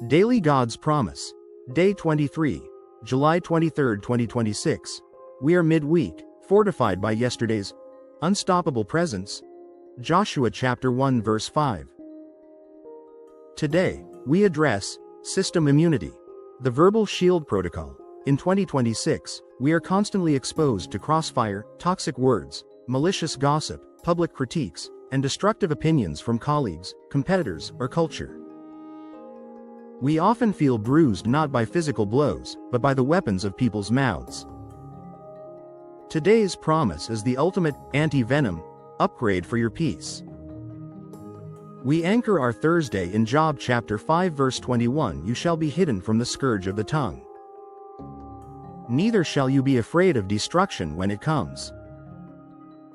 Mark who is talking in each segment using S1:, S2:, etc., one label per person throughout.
S1: Daily God's Promise. Day 23, July 23, 2026. We are midweek, fortified by yesterday's unstoppable presence. Joshua chapter 1 verse 5. Today, we address system immunity, the verbal shield protocol. In 2026, we are constantly exposed to crossfire, toxic words, malicious gossip, public critiques, and destructive opinions from colleagues, competitors, or culture. We often feel bruised not by physical blows, but by the weapons of people's mouths. Today's promise is the ultimate anti-venom upgrade for your peace. We anchor our Thursday in Job chapter 5 verse 21. You shall be hidden from the scourge of the tongue. Neither shall you be afraid of destruction when it comes.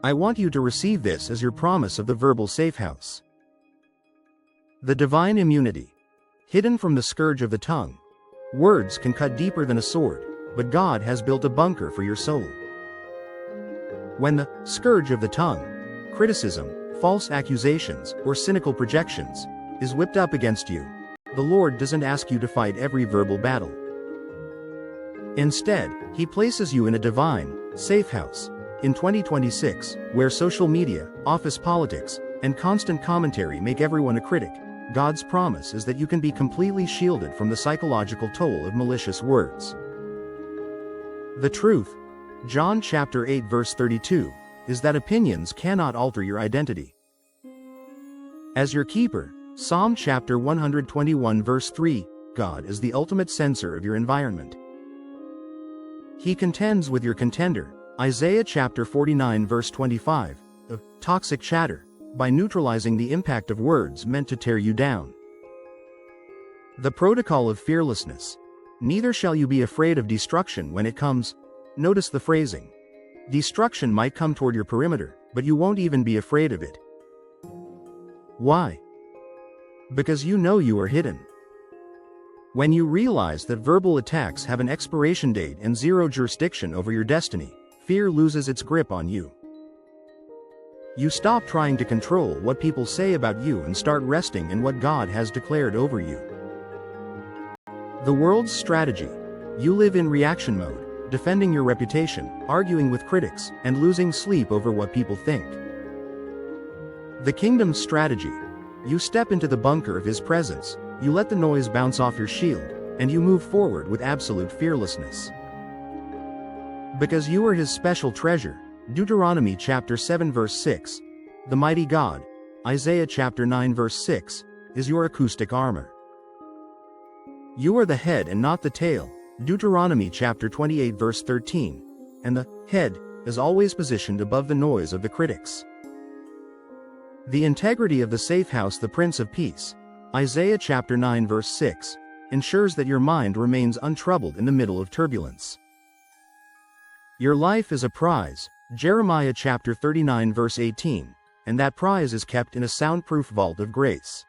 S1: I want you to receive this as your promise of the verbal safe house. The divine immunity. Hidden from the scourge of the tongue. Words can cut deeper than a sword, but God has built a bunker for your soul. When the scourge of the tongue, criticism, false accusations, or cynical projections, is whipped up against you, the Lord doesn't ask you to fight every verbal battle. Instead, He places you in a divine, safe house. In 2026, where social media, office politics, and constant commentary make everyone a critic, God's promise is that you can be completely shielded from the psychological toll of malicious words. The truth, John chapter 8 verse 32, is that opinions cannot alter your identity. As your keeper, Psalm chapter 121 verse 3, God is the ultimate censor of your environment. He contends with your contender, Isaiah chapter 49 verse 25, of toxic chatter, by neutralizing the impact of words meant to tear you down. The protocol of fearlessness. Neither shall you be afraid of destruction when it comes. Notice the phrasing. Destruction might come toward your perimeter, but you won't even be afraid of it. Why? Because you know you are hidden. When you realize that verbal attacks have an expiration date and zero jurisdiction over your destiny, fear loses its grip on you. You stop trying to control what people say about you and start resting in what God has declared over you. The world's strategy. You live in reaction mode, defending your reputation, arguing with critics, and losing sleep over what people think. The kingdom's strategy. You step into the bunker of His presence, you let the noise bounce off your shield, and you move forward with absolute fearlessness. Because you are His special treasure, Deuteronomy chapter 7 verse 6, the mighty God, Isaiah chapter 9 verse 6, is your acoustic armor. You are the head and not the tail, Deuteronomy chapter 28 verse 13, and the head is always positioned above the noise of the critics. The integrity of the safe house, the Prince of Peace, Isaiah chapter 9 verse 6, ensures that your mind remains untroubled in the middle of turbulence. Your life is a prize, Jeremiah chapter 39 verse 18, and that prize is kept in a soundproof vault of grace.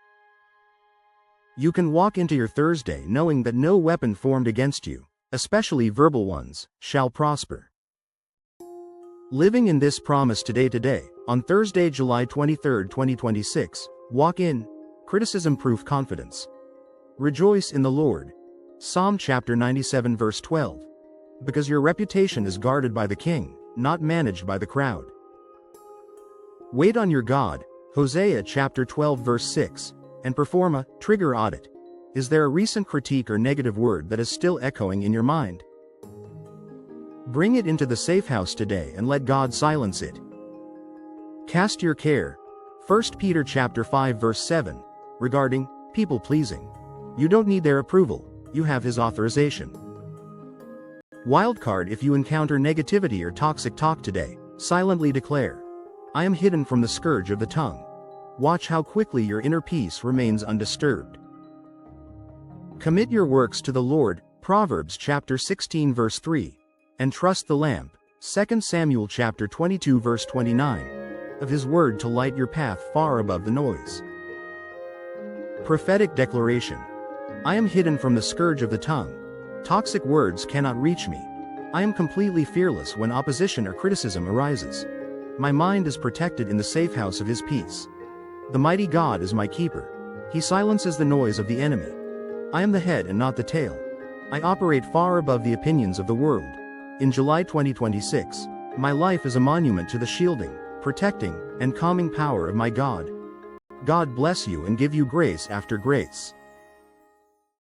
S1: You can walk into your Thursday knowing that no weapon formed against you, especially verbal ones, shall prosper. Living in this promise today, on Thursday, July 23, 2026, walk in criticism-proof confidence. Rejoice in the Lord. Psalm chapter 97 verse 12. Because your reputation is guarded by the King, not managed by the crowd. Wait on your God, Hosea chapter 12 verse 6, and perform a trigger audit. Is there a recent critique or negative word that is still echoing in your mind? Bring it into the safe house today and let God silence it. Cast your care, 1 Peter chapter 5 verse 7, regarding people pleasing. You don't need their approval, you have His authorization. Wildcard: if you encounter negativity or toxic talk today, silently declare, I am hidden from the scourge of the tongue. Watch how quickly your inner peace remains undisturbed. Commit your works to the Lord, Proverbs chapter 16 verse 3, and trust the lamp, 2 Samuel chapter 22 verse 29, of His word to light your path far above the noise. Prophetic declaration. I am hidden from the scourge of the tongue. Toxic words cannot reach me. I am completely fearless when opposition or criticism arises. My mind is protected in the safe house of His peace. The mighty God is my keeper. He silences the noise of the enemy. I am the head and not the tail. I operate far above the opinions of the world. In July 2026, my life is a monument to the shielding, protecting, and calming power of my God. God bless you and give you grace after grace.